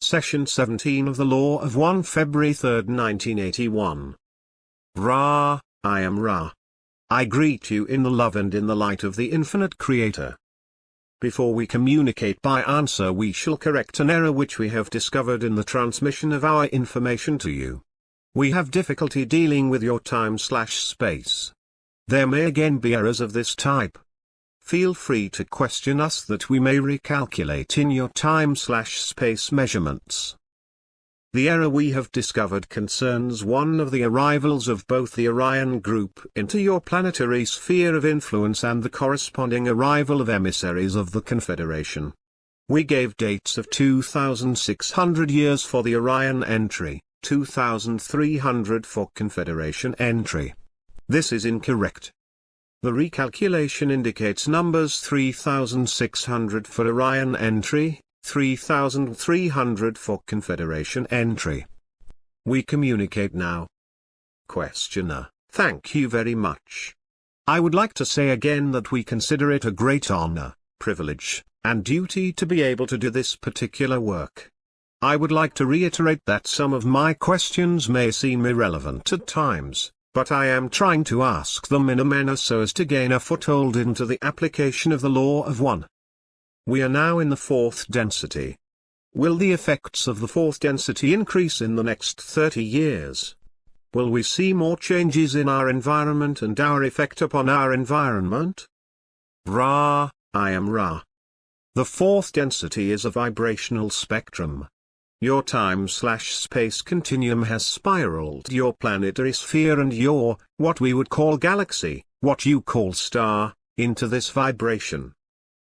Session 17 of the Law of One, February 3, 1981. Ra, I am Ra. I greet you in the love and in the light of the infinite Creator. Before we communicate by answer, we shall correct an error which we have discovered in the transmission of our information to you. We have difficulty dealing with your time/space. There may again be errors of this type. Feel free to question us that we may recalculate in your time/space measurements. The error we have discovered concerns one of the arrivals of both the Orion group into your planetary sphere of influence and the corresponding arrival of emissaries of the Confederation. We gave dates of 2,600 years for the Orion entry, 2,300 for Confederation entry. This is incorrect. The recalculation indicates numbers 3,600 for Orion entry, 3,300 for Confederation entry. We communicate now. Questioner: thank you very much. I would like to say again that we consider it a great honor, privilege, and duty to be able to do this particular work. I would like to reiterate that some of my questions may seem irrelevant at times, but I am trying to ask them in a manner so as to gain a foothold into the application of the Law of One. We are now in the fourth density. Will the effects of the fourth density increase in the next 30 years? Will we see more changes in our environment and our effect upon our environment? Ra, I am Ra. The fourth density is a vibrational spectrum. Your time/space continuum has spiraled your planetary sphere and your, what we would call galaxy, what you call star, into this vibration.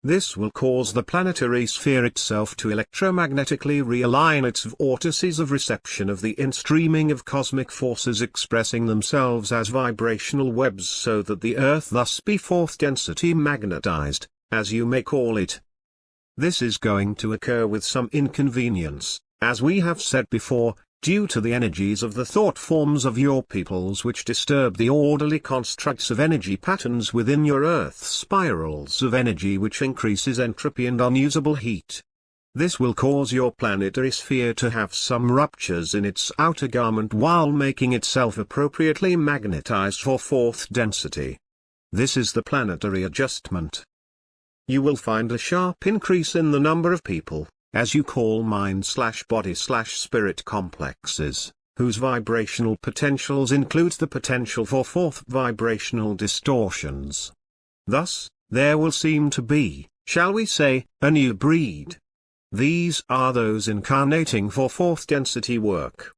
This will cause the planetary sphere itself to electromagnetically realign its vortices of reception of the in-streaming of cosmic forces expressing themselves as vibrational webs so that the Earth thus be fourth density magnetized, as you may call it. This is going to occur with some inconvenience, as we have said before, due to the energies of the thought forms of your peoples which disturb the orderly constructs of energy patterns within your Earth spirals of energy, which increases entropy and unusable heat. This will cause your planetary sphere to have some ruptures in its outer garment while making itself appropriately magnetized for fourth density. This is the planetary adjustment. You will find a sharp increase in the number of people, as you call mind/body/spirit complexes, whose vibrational potentials includes the potential for fourth vibrational distortions. Thus, there will seem to be, shall we say, a new breed. These are those incarnating for fourth density work.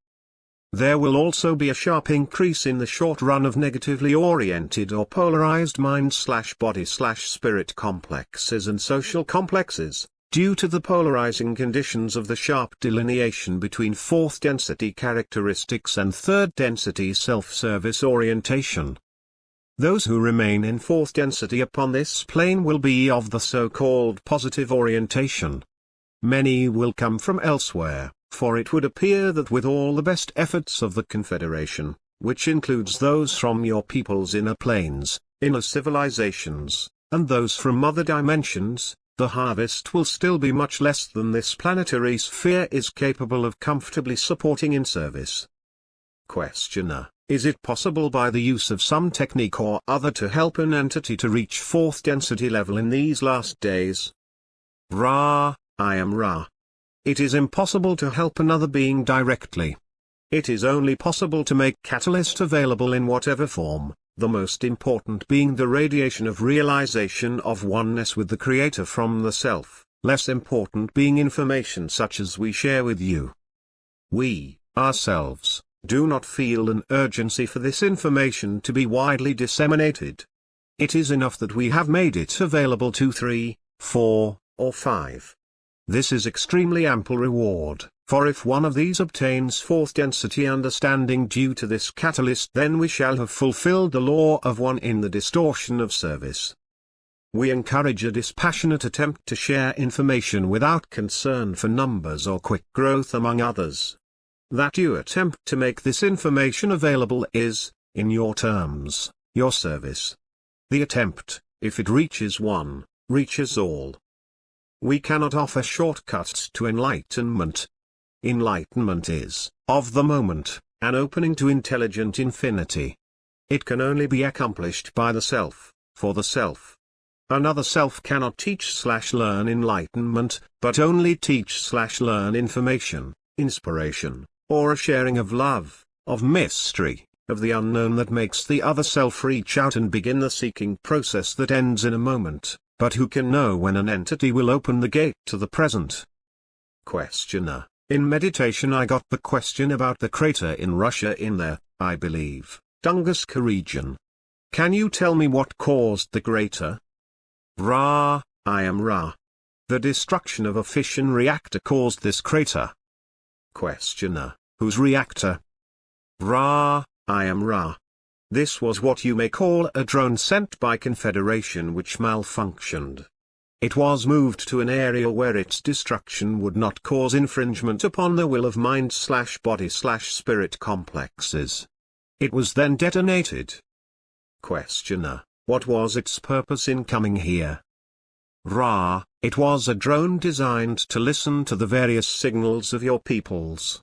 There will also be a sharp increase in the short run of negatively oriented or polarized mind/body/spirit complexes and social complexes, due to the polarizing conditions of the sharp delineation between fourth density characteristics and third density self-service orientation. Those who remain in fourth density upon this plane will be of the so-called positive orientation. Many will come from elsewhere, for it would appear that with all the best efforts of the Confederation, which includes those from your people's inner planes, inner civilizations, and those from other dimensions, the harvest will still be much less than this planetary sphere is capable of comfortably supporting in service. Questioner: is it possible by the use of some technique or other to help an entity to reach fourth density level in these last days? Ra, I am Ra. It is impossible to help another being directly. It is only possible to make catalyst available in whatever form, the most important being the radiation of realization of oneness with the Creator from the Self, less important being information such as we share with you. We, ourselves, do not feel an urgency for this information to be widely disseminated. It is enough that we have made it available to 3, 4, or 5. This is extremely ample reward, for if one of these obtains fourth density understanding due to this catalyst, then we shall have fulfilled the Law of One in the distortion of service. We encourage a dispassionate attempt to share information without concern for numbers or quick growth among others. That you attempt to make this information available is, in your terms, your service. The attempt, if it reaches one, reaches all. We cannot offer shortcuts to enlightenment. enlightenment is, of the moment, an opening to intelligent infinity. It can only be accomplished by the self, for the self. Another self cannot teach/learn enlightenment, but only teach/learn information, inspiration, or a sharing of love, of mystery, of the unknown that makes the other self reach out and begin the seeking process that ends in a moment. But who can know when an entity will open the gate to the present? Questioner: in meditation I got the question about the crater in Russia in the, I believe, Tunguska region. Can you tell me what caused the crater? Ra, I am Ra. The destruction of a fission reactor caused this crater. Questioner: whose reactor? Ra, I am Ra. This was what you may call a drone sent by Confederation which malfunctioned. It was moved to an area where its destruction would not cause infringement upon the will of mind/body/spirit complexes. It was then detonated. Questioner: what was its purpose in coming here? Ra, it was a drone designed to listen to the various signals of your peoples.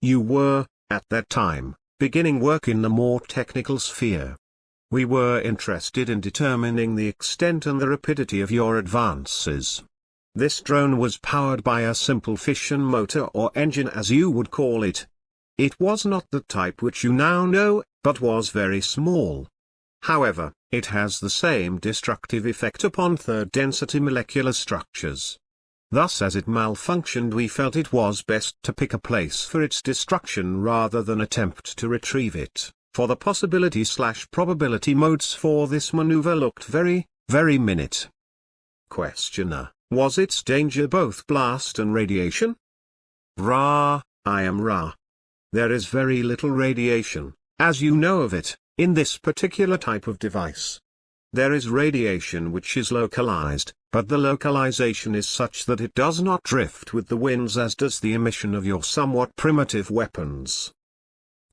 You were, at that time, beginning work in the more technical sphere. We were interested in determining the extent and the rapidity of your advances. This drone was powered by a simple fission motor or engine as you would call it. It was not the type which you now know, but was very small. However, it has the same destructive effect upon third-density molecular structures. Thus as it malfunctioned we felt it was best to pick a place for its destruction rather than attempt to retrieve it, for the possibility/probability modes for this maneuver looked very, very minute. Questioner: was its danger both blast and radiation? Ra, I am Ra. There is very little radiation, as you know of it, in this particular type of device. There is radiation which is localized, but the localization is such that it does not drift with the winds as does the emission of your somewhat primitive weapons.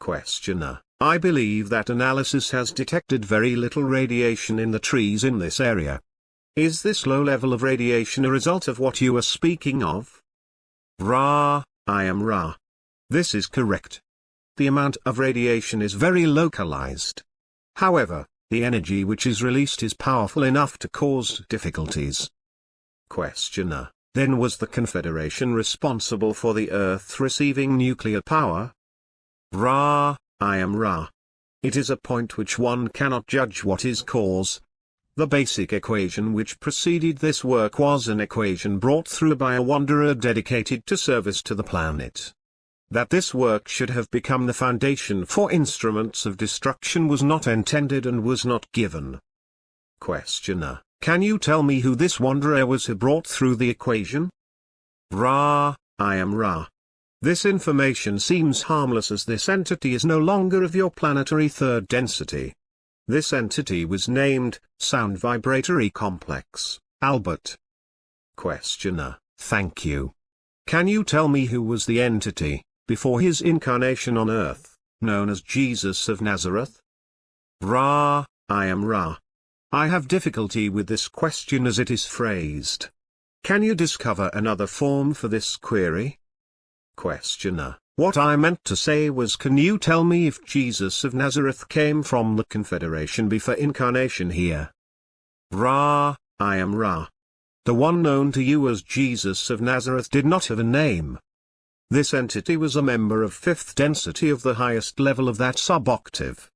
Questioner: I believe that analysis has detected very little radiation in the trees in this area. Is this low level of radiation a result of what you are speaking of? Ra, I am Ra. This is correct. The amount of radiation is very localized. However, the energy which is released is powerful enough to cause difficulties. Questioner: then was the Confederation responsible for the Earth receiving nuclear power? Ra, I am Ra. It is a point which one cannot judge what is cause. The basic equation which preceded this work was an equation brought through by a wanderer dedicated to service to the planet. That this work should have become the foundation for instruments of destruction was not intended and was not given. Questioner: can you tell me who this wanderer was who brought through the equation? Ra, I am Ra. This information seems harmless as this entity is no longer of your planetary third density. This entity was named, Sound Vibratory Complex, Albert. Questioner: thank you. Can you tell me who was the entity, before his incarnation on Earth, known as Jesus of Nazareth? Ra, I am Ra. I have difficulty with this question as it is phrased. Can you discover another form for this query? Questioner: what I meant to say was, can you tell me if Jesus of Nazareth came from the Confederation before incarnation here? Ra, I am Ra. The one known to you as Jesus of Nazareth did not have a name. This entity was a member of fifth density of the highest level of that sub-octave.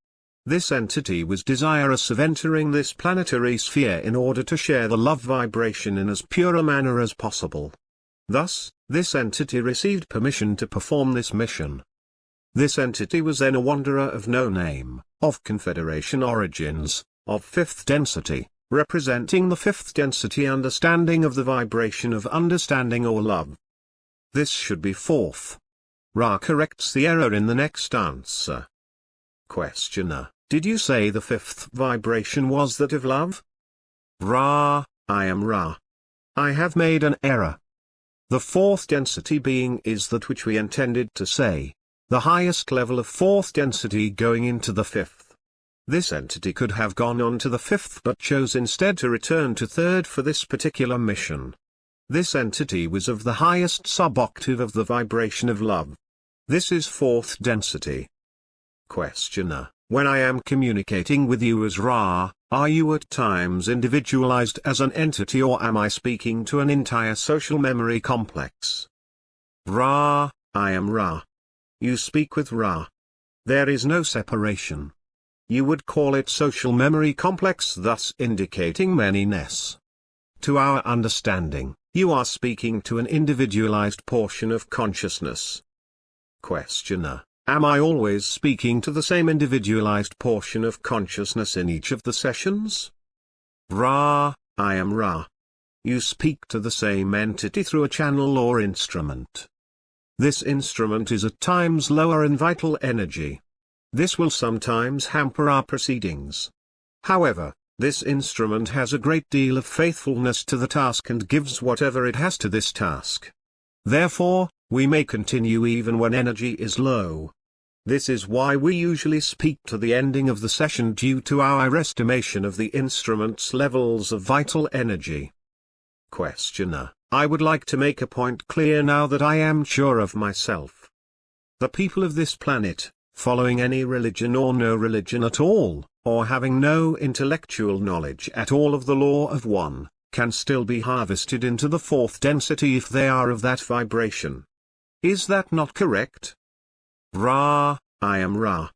This entity was desirous of entering this planetary sphere in order to share the love vibration in as pure a manner as possible. Thus, this entity received permission to perform this mission. This entity was then a wanderer of no name, of Confederation origins, of fifth density, representing the fifth density understanding of the vibration of understanding or love. This should be fourth. Ra corrects the error in the next answer. Questioner: did you say the fifth vibration was that of love? Ra, I am Ra. I have made an error. The fourth density being is that which we intended to say. The highest level of fourth density going into the fifth. This entity could have gone on to the fifth but chose instead to return to third for this particular mission. This entity was of the highest sub-octave of the vibration of love. This is fourth density. Questioner: when I am communicating with you as Ra, are you at times individualized as an entity, or am I speaking to an entire social memory complex? Ra: I am Ra. You speak with Ra. There is no separation. You would call it social memory complex, thus indicating many-ness. To our understanding, you are speaking to an individualized portion of consciousness. Questioner: am I always speaking to the same individualized portion of consciousness in each of the sessions? Ra: I am Ra. You speak to the same entity through a channel or instrument. This instrument is at times lower in vital energy. This will sometimes hamper our proceedings. However, this instrument has a great deal of faithfulness to the task and gives whatever it has to this task. Therefore, we may continue even when energy is low. This is why we usually speak to the ending of the session due to our estimation of the instrument's levels of vital energy. Questioner: I would like to make a point clear now that I am sure of myself. The people of this planet, following any religion or no religion at all, or having no intellectual knowledge at all of the law of one, can still be harvested into the fourth density if they are of that vibration. Is that not correct? Ra: I am Ra.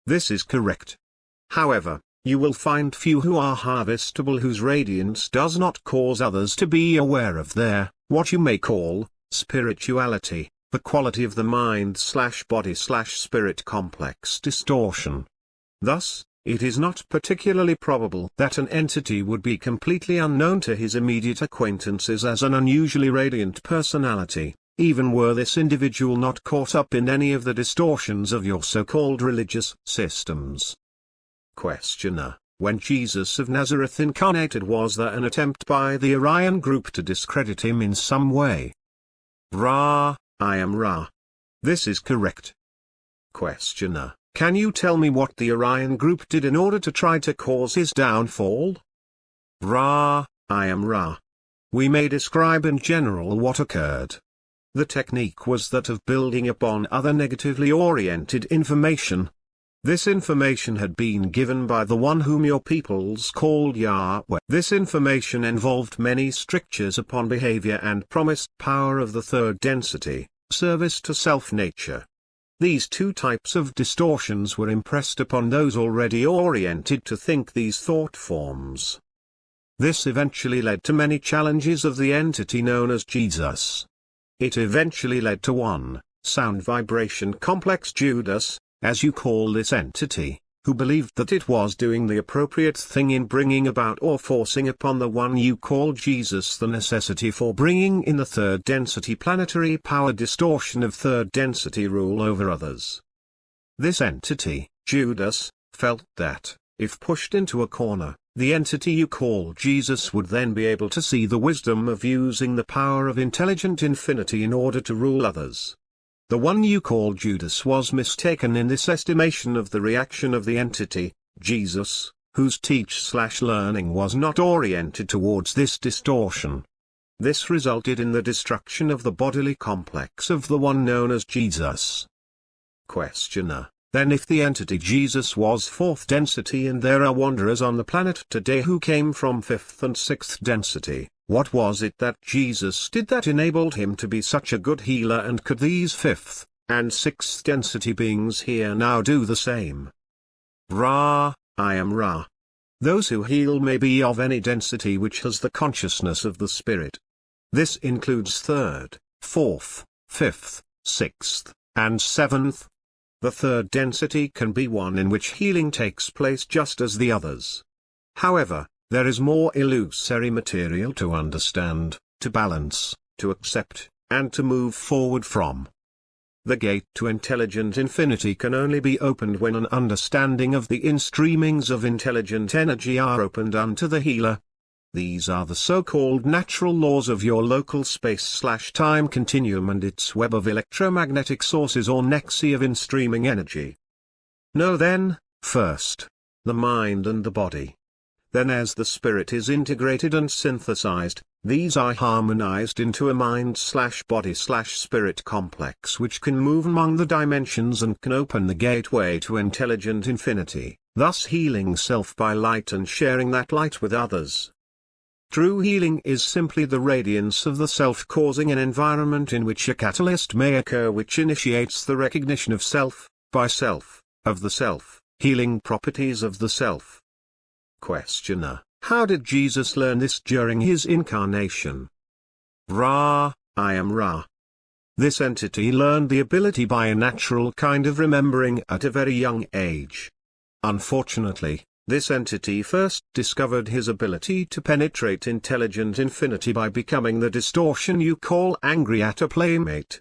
This is correct. However, you will find few who are harvestable whose radiance does not cause others to be aware of their, what you may call, spirituality, the quality of the mind/body/spirit complex distortion. Thus, it is not particularly probable that an entity would be completely unknown to his immediate acquaintances as an unusually radiant personality, even were this individual not caught up in any of the distortions of your so-called religious systems. Questioner: when Jesus of Nazareth incarnated, was there an attempt by the Orion group to discredit him in some way? Ra: I am Ra. This is correct. Questioner: can you tell me what the Orion group did in order to try to cause his downfall? Ra: I am Ra. We may describe in general what occurred. The technique was that of building upon other negatively oriented information. This information had been given by the one whom your peoples called Yahweh. This information involved many strictures upon behavior and promised power of the third density, service to self-nature. These two types of distortions were impressed upon those already oriented to think these thought forms. This eventually led to many challenges of the entity known as Jesus. It eventually led to one, sound vibration complex Judas, as you call this entity, who believed that it was doing the appropriate thing in bringing about or forcing upon the one you call Jesus the necessity for bringing in the third density planetary power distortion of third density rule over others. This entity, Judas, felt that, if pushed into a corner, the entity you call Jesus would then be able to see the wisdom of using the power of intelligent infinity in order to rule others. The one you call Judas was mistaken in this estimation of the reaction of the entity, Jesus, whose teach/learning was not oriented towards this distortion. This resulted in the destruction of the bodily complex of the one known as Jesus. Questioner: then if the entity Jesus was fourth density and there are wanderers on the planet today who came from fifth and sixth density, what was it that Jesus did that enabled him to be such a good healer, and could these fifth and sixth density beings here now do the same? Ra: I am Ra. Those who heal may be of any density which has the consciousness of the spirit. This includes third, fourth, fifth, sixth, and seventh. The third density can be one in which healing takes place just as the others. However, there is more illusory material to understand, to balance, to accept, and to move forward from. The gate to intelligent infinity can only be opened when an understanding of the instreamings of intelligent energy are opened unto the healer. These are the so-called natural laws of your local space/time continuum and its web of electromagnetic sources or nexi of instreaming energy. Know then, first, the mind and the body. Then as the spirit is integrated and synthesized, these are harmonized into a mind/body/spirit complex which can move among the dimensions and can open the gateway to intelligent infinity, thus healing self by light and sharing that light with others. True healing is simply the radiance of the self causing an environment in which a catalyst may occur which initiates the recognition of self, by self, of the self, healing properties of the self. Questioner: how did Jesus learn this during his incarnation? Ra, I am Ra. This entity learned the ability by a natural kind of remembering at a very young age. Unfortunately, this entity first discovered his ability to penetrate intelligent infinity by becoming the distortion you call angry at a playmate.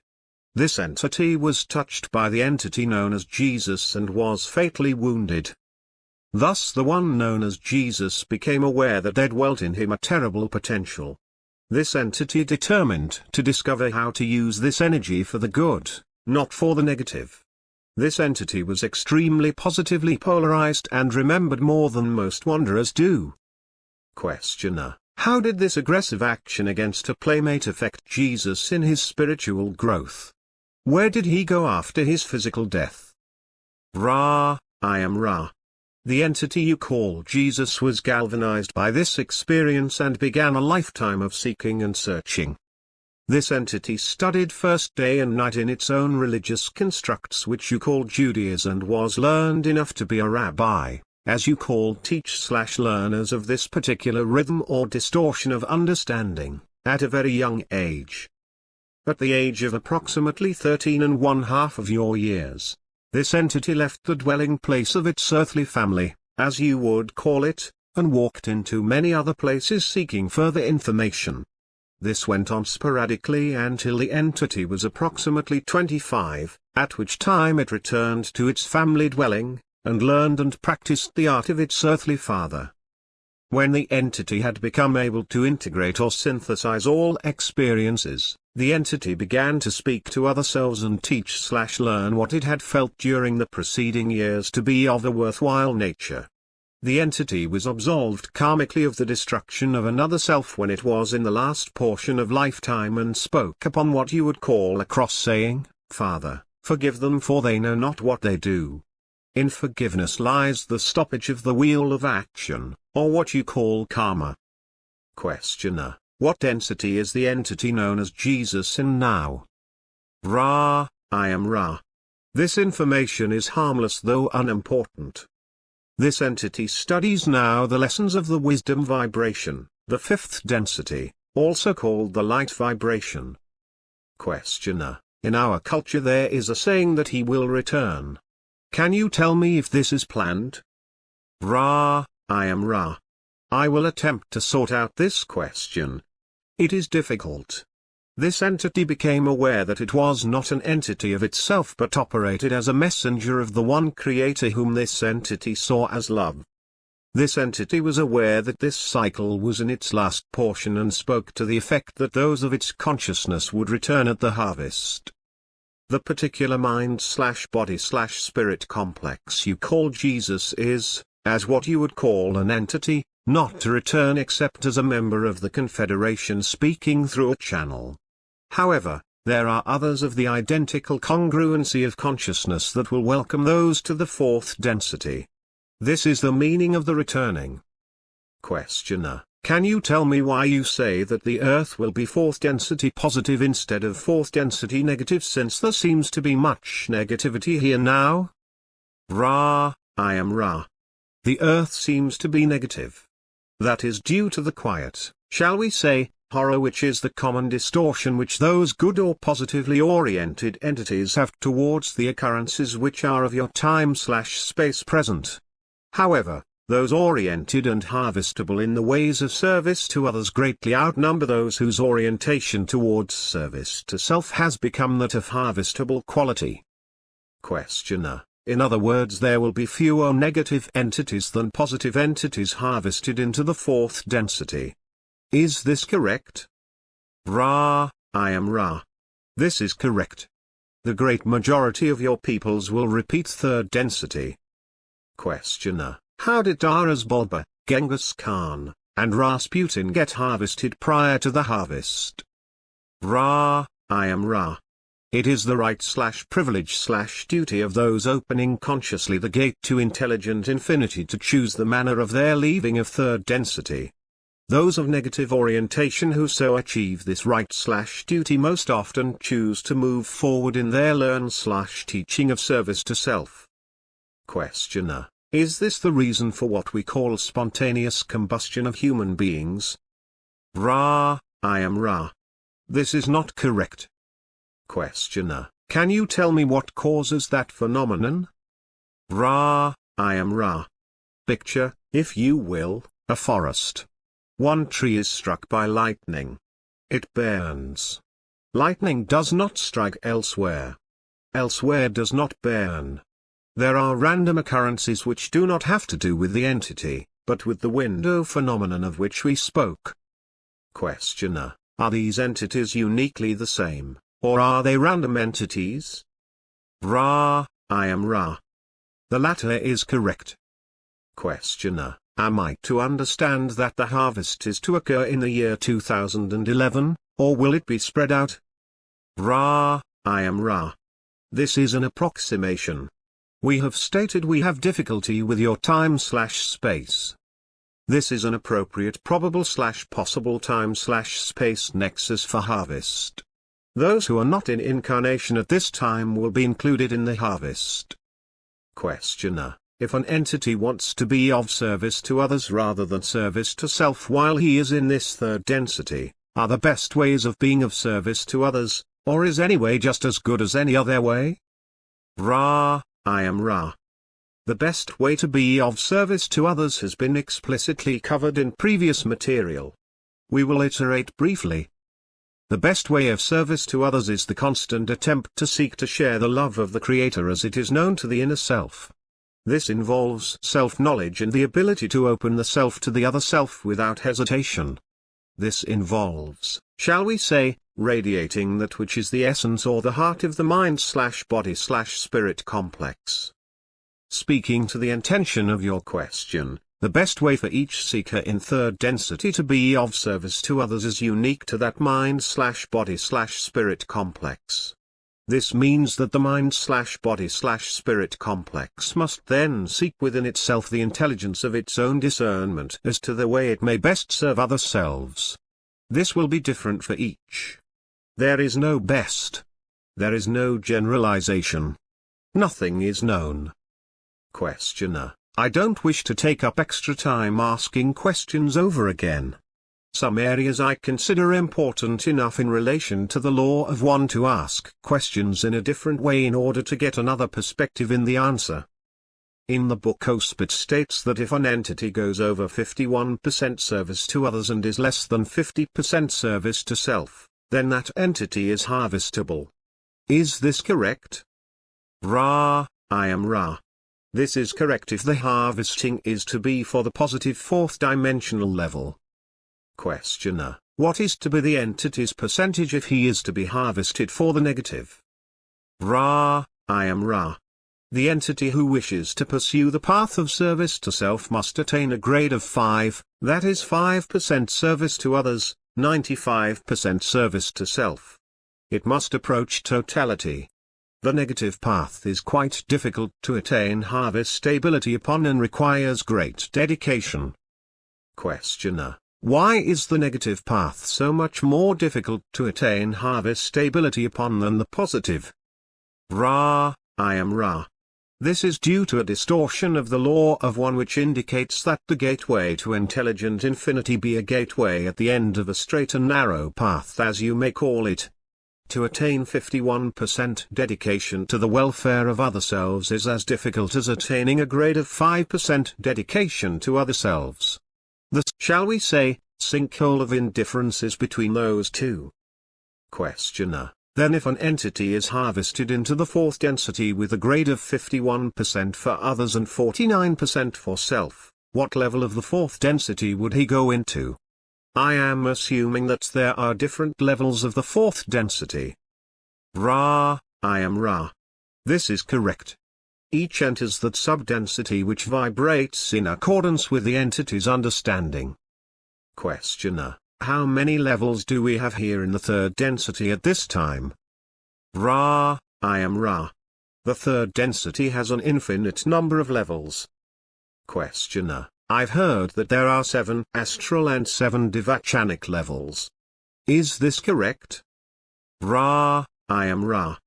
This entity was touched by the entity known as Jesus and was fatally wounded. Thus the one known as Jesus became aware that there dwelt in him a terrible potential. This entity determined to discover how to use this energy for the good, not for the negative. This entity was extremely positively polarized and remembered more than most wanderers do. Questioner: how did this aggressive action against a playmate affect Jesus in his spiritual growth? Where did he go after his physical death? Ra, I am Ra. The entity you call Jesus was galvanized by this experience and began a lifetime of seeking and searching. This entity studied first day and night in its own religious constructs which you call Judaism and was learned enough to be a rabbi, as you call teach/learners of this particular rhythm or distortion of understanding, at a very young age. At the age of approximately 13½ of your years, this entity left the dwelling place of its earthly family, as you would call it, and walked into many other places seeking further information. This went on sporadically until the entity was approximately 25, at which time it returned to its family dwelling, and learned and practiced the art of its earthly father. When the entity had become able to integrate or synthesize all experiences, the entity began to speak to other selves and teach/learn what it had felt during the preceding years to be of a worthwhile nature. The entity was absolved karmically of the destruction of another self when it was in the last portion of lifetime and spoke upon what you would call a cross saying, "Father, forgive them for they know not what they do." In forgiveness lies the stoppage of the wheel of action, or what you call karma. Questioner: what density is the entity known as Jesus in now? Ra, I am Ra. This information is harmless though unimportant. This entity studies now the lessons of the wisdom vibration, the fifth density, also called the light vibration. Questioner: in our culture there is a saying that he will return. Can you tell me if this is planned? Ra, I am Ra. I will attempt to sort out this question. It is difficult. This entity became aware that it was not an entity of itself but operated as a messenger of the one creator whom this entity saw as love. This entity was aware that this cycle was in its last portion and spoke to the effect that those of its consciousness would return at the harvest. The particular mind/body/spirit complex you call Jesus is, as what you would call an entity, not to return except as a member of the Confederation speaking through a channel. However, there are others of the identical congruency of consciousness that will welcome those to the fourth density. This is the meaning of the returning. Questioner: can you tell me why you say that the Earth will be fourth density positive instead of fourth density negative, since there seems to be much negativity here now? Ra, I am Ra. The Earth seems to be negative. That is due to the quiet, shall we say, horror which is the common distortion which those good or positively oriented entities have towards the occurrences which are of your time/space present. However, those oriented and harvestable in the ways of service to others greatly outnumber those whose orientation towards service to self has become that of harvestable quality. Questioner: in other words, there will be fewer negative entities than positive entities harvested into the fourth density. Is this correct? Ra, I am Ra. This is correct. The great majority of your peoples will repeat third density. Questioner: how did Dara's Bulba, Genghis Khan, and Rasputin get harvested prior to the harvest. Ra, I am Ra. It is the right/privilege/duty of those opening consciously the gate to intelligent infinity to choose the manner of their leaving of third density. Those of negative orientation who so achieve this right/duty most often choose to move forward in their learn/teaching of service to self. Questioner: is this the reason for what we call spontaneous combustion of human beings? Ra, I am Ra. This is not correct. Questioner: can you tell me what causes that phenomenon? Ra, I am Ra. Picture, if you will, a forest. One tree is struck by lightning. It burns. Lightning does not strike elsewhere. Elsewhere does not burn. There are random occurrences which do not have to do with the entity, but with the window phenomenon of which we spoke. Questioner: are these entities uniquely the same, or are they random entities? Ra, I am Ra. The latter is correct. Questioner: am I to understand that the harvest is to occur in the year 2011, or will it be spread out? Ra, I am Ra. This is an approximation. We have stated we have difficulty with your time/space. This is an appropriate probable/possible time/space nexus for harvest. Those who are not in incarnation at this time will be included in the harvest. Questioner: if an entity wants to be of service to others rather than service to self while he is in this third density, are the best ways of being of service to others, or is any way just as good as any other way? Ra, I am Ra. The best way to be of service to others has been explicitly covered in previous material. We will iterate briefly. The best way of service to others is the constant attempt to seek to share the love of the Creator as it is known to the inner self. This involves self-knowledge and the ability to open the self to the other self without hesitation. This involves, shall we say, radiating that which is the essence or the heart of the mind/body/spirit complex. Speaking to the intention of your question, the best way for each seeker in third density to be of service to others is unique to that mind/body/spirit complex. This means that the mind/body/spirit complex must then seek within itself the intelligence of its own discernment as to the way it may best serve other selves. This will be different for each. There is no best. There is no generalization. Nothing is known. Questioner: I don't wish to take up extra time asking questions over again. Some areas I consider important enough in relation to the law of one to ask questions in a different way in order to get another perspective in the answer. In the book Ospit states that if an entity goes over 51% service to others and is less than 50% service to self, then that entity is harvestable. Is this correct? Ra, I am Ra. This is correct if the harvesting is to be for the positive fourth dimensional level. Questioner: what is to be the entity's percentage if he is to be harvested for the negative? Ra, I am Ra. The entity who wishes to pursue the path of service to self must attain a grade of 5, that is 5% service to others, 95% service to self. It must approach totality. The negative path is quite difficult to attain harvestability upon and requires great dedication. Questioner: why is the negative path so much more difficult to attain harvestability upon than the positive? Ra, I am Ra. This is due to a distortion of the law of one which indicates that the gateway to intelligent infinity be a gateway at the end of a straight and narrow path, as you may call it. To attain 51% dedication to the welfare of other selves is as difficult as attaining a grade of 5% dedication to other selves. The, shall we say, sinkhole of indifference is between those two. Questioner: then if an entity is harvested into the fourth density with a grade of 51% for others and 49% for self, what level of the fourth density would he go into? I am assuming that there are different levels of the fourth density. Ra, I am Ra. This is correct. Each enters that subdensity which vibrates in accordance with the entity's understanding. Questioner: how many levels do we have here in the third density at this time? Ra: I am Ra. The third density has an infinite number of levels. Questioner: I've heard that there are 7 astral and 7 devachanic levels. Is this correct? Ra: I am Ra.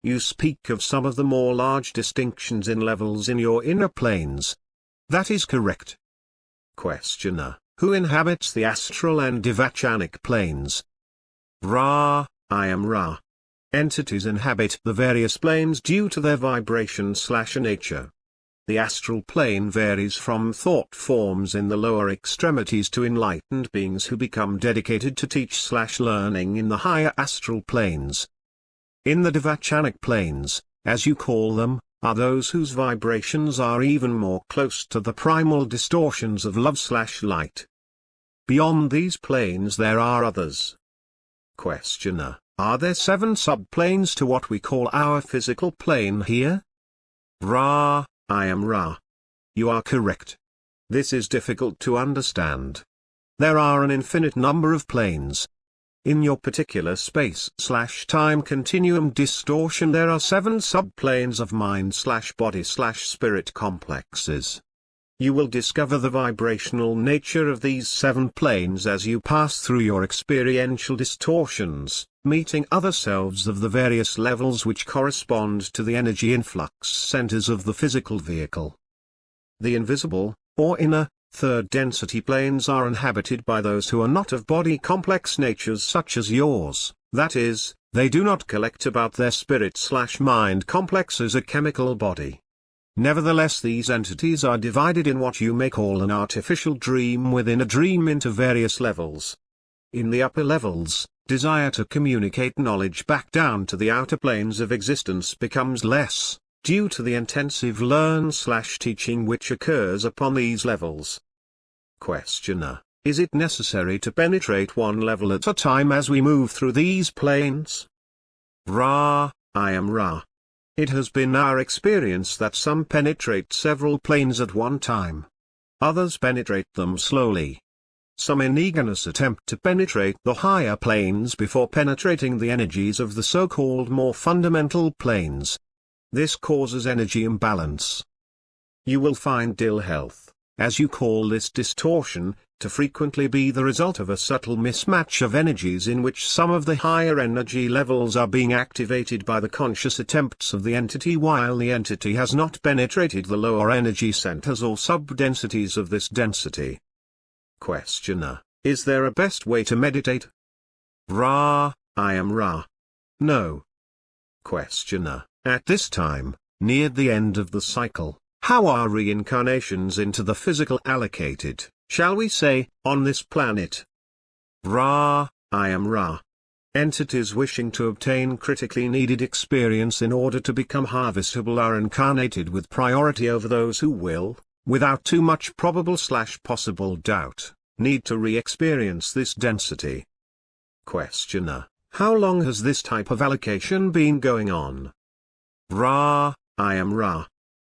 You speak of some of the more large distinctions in levels in your inner planes. That is correct. Questioner: who inhabits the astral and devachanic planes? Ra: I am Ra. Entities inhabit the various planes due to their vibration/nature. The astral plane varies from thought forms in the lower extremities to enlightened beings who become dedicated to teach/learning in the higher astral planes. In the devachanic planes, as you call them, are those whose vibrations are even more close to the primal distortions of love/light. Beyond these planes there are others. Questioner: are there 7 subplanes to what we call our physical plane here? Ra: I am Ra. You are correct. This is difficult to understand. There are an infinite number of planes. In your particular space/time continuum distortion there are 7 subplanes of mind/body/spirit complexes. You will discover the vibrational nature of these 7 planes as you pass through your experiential distortions, meeting other selves of the various levels which correspond to the energy influx centers of the physical vehicle. The invisible, or inner, third density planes are inhabited by those who are not of body complex natures such as yours, that is, they do not collect about their spirit/mind complex as a chemical body. Nevertheless, these entities are divided in what you may call an artificial dream within a dream into various levels. In the upper levels, desire to communicate knowledge back down to the outer planes of existence becomes less, due to the intensive learn/teaching which occurs upon these levels. Questioner: is it necessary to penetrate one level at a time as we move through these planes? Ra: I am Ra. It has been our experience that some penetrate several planes at one time. Others penetrate them slowly. Some in eagerness attempt to penetrate the higher planes before penetrating the energies of the so-called more fundamental planes. This causes energy imbalance. You will find ill health, as you call this distortion, to frequently be the result of a subtle mismatch of energies in which some of the higher energy levels are being activated by the conscious attempts of the entity while the entity has not penetrated the lower energy centers or subdensities of this density. Questioner: is there a best way to meditate? Ra: I am Ra. No. Questioner: at this time, near the end of the cycle, how are reincarnations into the physical allocated, shall we say, on this planet? Ra: I am Ra. Entities wishing to obtain critically needed experience in order to become harvestable are incarnated with priority over those who will, without too much probable/possible doubt, need to re-experience this density. Questioner: how long has this type of allocation been going on? Ra: I am Ra.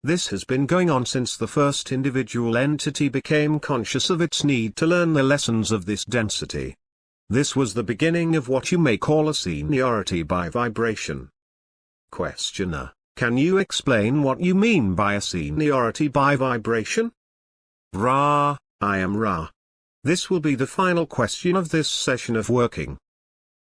This has been going on since the first individual entity became conscious of its need to learn the lessons of this density. This was the beginning of what you may call a seniority by vibration. Questioner: can you explain what you mean by a seniority by vibration? Ra: I am Ra. This will be the final question of this session of working.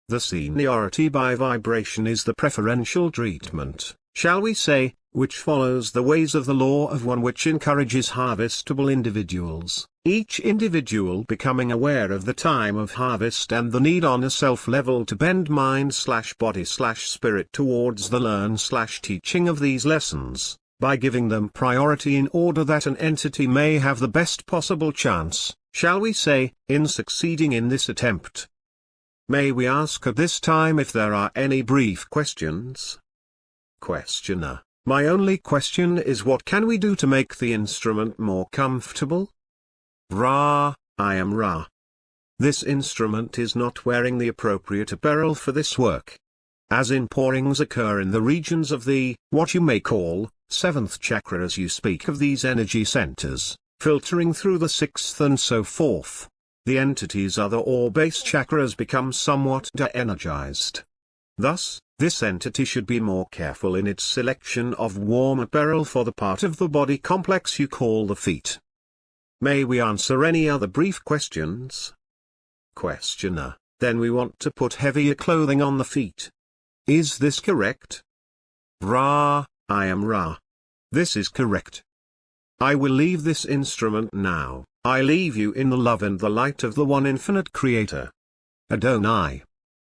The seniority by vibration is the preferential treatment, shall we say, which follows the ways of the law of one, which encourages harvestable individuals, each individual becoming aware of the time of harvest and the need on a self-level to bend mind/body/spirit towards the learn/teaching of these lessons, by giving them priority in order that an entity may have the best possible chance, shall we say, in succeeding in this attempt. May we ask at this time if there are any brief questions? Questioner: my only question is, what can we do to make the instrument more comfortable? Ra: I am Ra. This instrument is not wearing the appropriate apparel for this work. as inpourings occur in the regions of the, what you may call, seventh chakra as you speak of these energy centers, filtering through the sixth and so forth. The entity's other or base chakras become somewhat de-energized. Thus, this entity should be more careful in its selection of warm apparel for the part of the body complex you call the feet. May we answer any other brief questions? Questioner: then we want to put heavier clothing on the feet. Is this correct? Ra: I am Ra. This is correct. I will leave this instrument now. I leave you in the love and the light of the One Infinite Creator. Adonai.